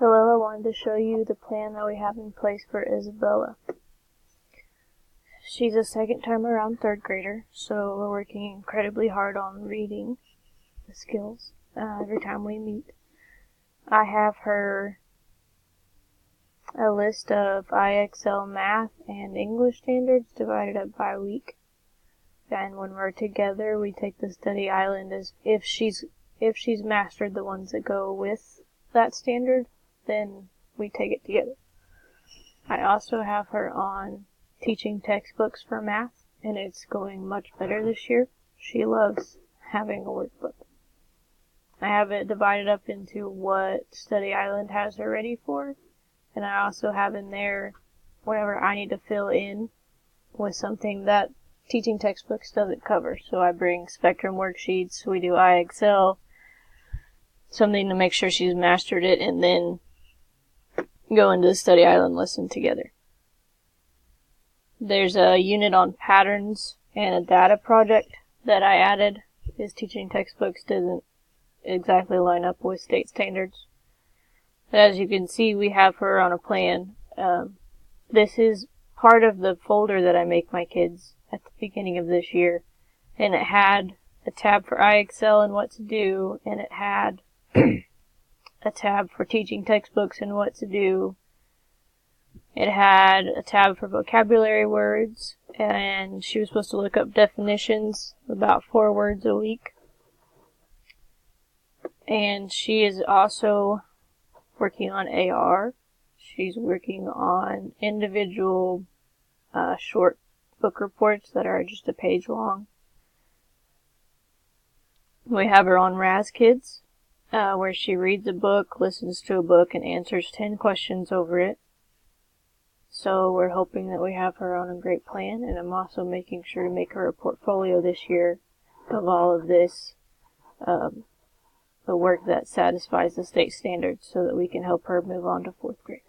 Hello, I wanted to show you the plan that we have in place for Isabella. She's a second time around third grader, so we're working incredibly hard on reading the skills every time we meet. I have her a list of IXL math and English standards divided up by week. And when we're together, we take the study island as if she's mastered the ones that go with that standard, then we take it together. I also have her on teaching textbooks for math, and it's going much better this year. She loves having a workbook. I have it divided up into what Study Island has her ready for, and I also have in there whatever I need to fill in with something that teaching textbooks doesn't cover. So I bring Spectrum worksheets, we do IXL, something to make sure she's mastered it, and then go into the Study Island lesson together. There's a unit on patterns and a data project that I added. His teaching textbooks doesn't exactly line up with state standards. But as you can see, we have her on a plan. This is part of the folder that I make my kids at the beginning of this year. And it had a tab for IXL and what to do, and it had a tab for teaching textbooks and what to do. It had a tab for vocabulary words, and she was supposed to look up definitions, about 4 words a week. And she is also working on AR. She's working on individual short book reports that are just a page long. We have her on Raz Kids, where she reads a book, listens to a book, and answers 10 questions over it. So we're hoping that we have her on a great plan, and I'm also making sure to make her a portfolio this year of all of this, the work that satisfies the state standards, so that we can help her move on to 4th grade.